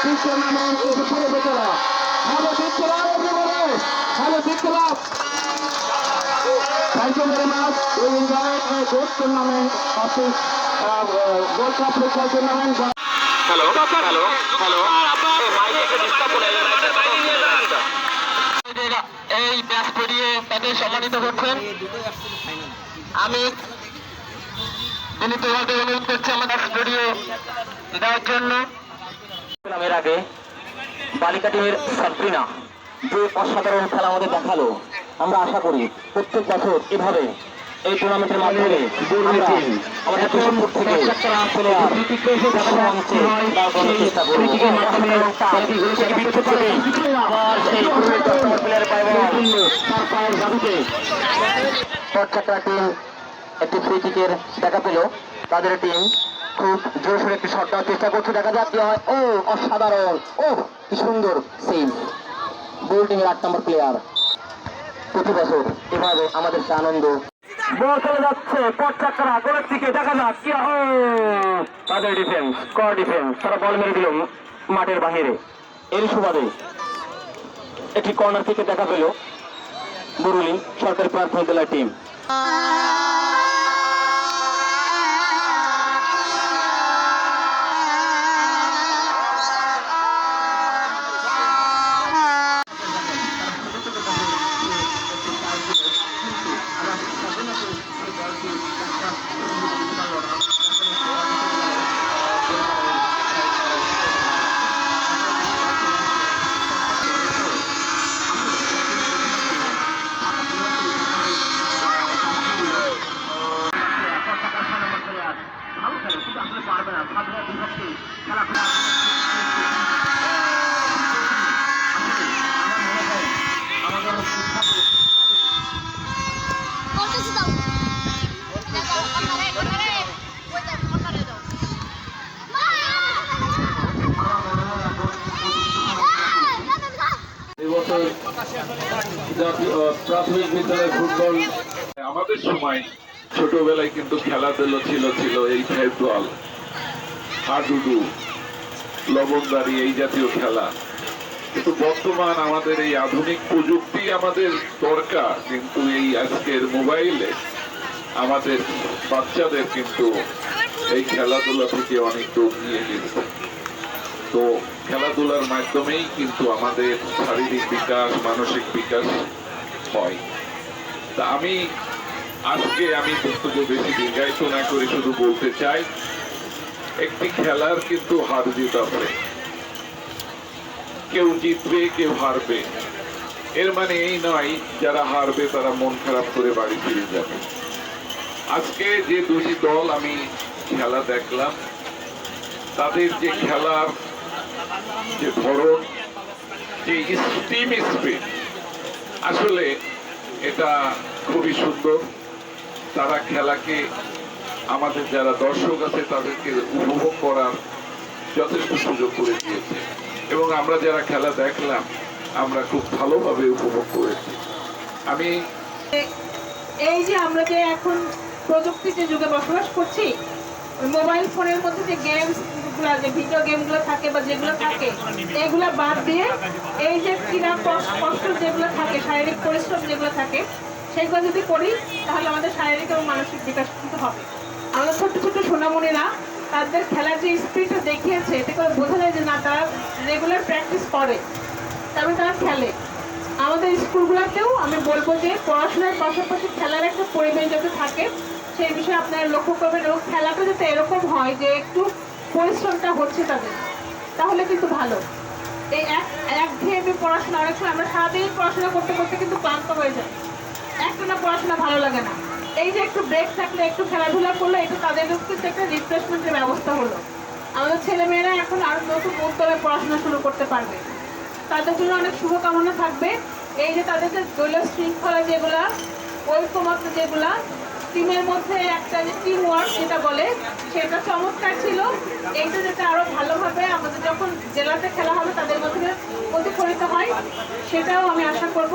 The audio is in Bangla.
Big tournament is a full better. Have a big club, everybody. Have a big club. Thank you very much. We enjoyed a good tournament of this World Cup football tournament. Hello. এই ব্যাস করিয়ে তাদের সম্মানিত করছেন। আমি বিনীতভাবে অনুরোধ করছি আমাদের স্টুডিও দেওয়ার জন্য। এর আগে বালিকা টিমের সাবরিনা যে অসাধারণ খেলা আমাদের দেখালো, আমরা আশা করি প্রত্যেক বছর এভাবে এই টুর্নামেন্টের মাধ্যমে আমাদের কৃষকপুর থেকে চেষ্টা টিম একটি ফ্রি কিকের দেখা পেল। তাদের টিম খুব জোরসোরে একটি শট দেওয়ার চেষ্টা করছে, দেখা যাক কি হয়। ও অসাধারণ, ও কি সুন্দর সেভ। গোল টিমের 8 নম্বর প্লেয়ার। প্রতি বছর এভাবে আমাদের আনন্দ। বল চলে যাচ্ছে পটচাকরা গোলের দিকে, দেখা যাক কি তাদের ডিফেন্স, কর ডিফেন্স, তারা বল মেরে দিল মাঠের বাহিরে। এর সুবাদে একটি কর্নার থেকে দেখা পেল বরুলি সরকারি প্রাথমিক বিদ্যালয় টিম। প্রাথমিক বিদ্যালয় ফুটবল আমাদের সময় ছোটবেলায় কিন্তু খেলাধুলো ছিল এই ফেটবল, হাডুডু, লবণদারি, এই জাতীয় খেলা। কিন্তু বর্তমান আমাদের এই আধুনিক প্রযুক্তি আমাদের দরকার, কিন্তু এই আজকের মোবাইলে আমাদের বাচ্চাদের কিন্তু এই খেলাধুলা থেকে অনেক দূর নিয়ে গেছে। তো খেলাধুলার মাধ্যমেই কিন্তু আমাদের শারীরিক বিকাশ, মানসিক বিকাশ হয়। তা আমি বক্তব্য বেশি দীর্ঘায়িত না করে শুধু বলতে চাই, একটি খেলার কিন্তু হার জিত আছে, কেউ জিতবে কেউ হারবে। এর মানে এই নয় যারা হারবে তারা মন খারাপ করে বাড়ি ফিরে যাবে। আজকে যে দুটি দল আমি খেলা দেখলাম, তাদের যে খেলার যে ধরন, যে টিম স্পিরিট, আসলে এটা খুবই সুন্দর। তারা খেলাকে আমাদের যারা দর্শক আছে তাদেরকে উপভোগ করার যথেষ্ট সুযোগ করে দিয়েছে, এবং আমরা যারা খেলা দেখলাম আমরা খুব ভালোভাবে উপভোগ করেছি। আমি এই যে আমরা যে এখন প্রযুক্তির যে যুগে বসবাস করছি, মোবাইল ফোনের মধ্যে যে গেমস গুলা, যে ভিডিও গেমগুলো থাকে বা যেগুলো থাকে, এগুলো বাদ দিয়ে এই যে ক্রীড়া কষ্ট যেগুলো থাকে, শারীরিক পরিশ্রম যেগুলো থাকে, সেগুলো যদি করি তাহলে আমাদের শারীরিক এবং মানসিক বিকাশ কিন্তু হবে। আমাদের ছোট্ট ছোট্ট সোনামণিরা তাদের খেলার যে স্পিডটা দেখিয়েছে, এতে করে বোঝা যায় যে না, তারা রেগুলার প্র্যাকটিস করে, তবে তারা খেলে। আমাদের স্কুলগুলোতেও আমি বলবো যে পড়াশোনার পাশাপাশি খেলার একটা পরিবেশ যাতে থাকে, সেই বিষয়ে আপনারা লক্ষ্য করবেন, এবং খেলাটা যাতে এরকম হয় যে একটু পরিশ্রমটা হচ্ছে তাদের, তাহলে কিন্তু ভালো। এই একঘেয়েমি পড়াশোনা, অনেক সময় আমরা সারাদিন পড়াশোনা করতে করতে কিন্তু ক্লান্ত হয়ে যায়, একটানা পড়াশোনা ভালো লাগে না। এই যে একটু ব্রেক থাকলে, একটু খেলাধুলা করলে, এটা তাদের কিন্তু একটা রিফ্রেশমেন্টের ব্যবস্থা হলো। আমাদের ছেলেমেয়েরা এখন আরো নতুন উদ্যোগে পড়াশোনা শুরু করতে পারবে, তাদের জন্য অনেক শুভকামনা থাকবে। এই যে তাদের যে দলীয় শৃঙ্খলা যেগুলা, ঐক্যমত্য যেগুলা, টিমের মধ্যে একটা যে টিম ওয়ার্ক যেটা বলে, সেটা চমৎকার ছিল। এইটা যাতে আরো ভালোভাবে আমাদের যখন জেলাতে খেলা হবে তাদের মধ্যে প্রতিফলিত হয়, সেটাও আমি আশা করব।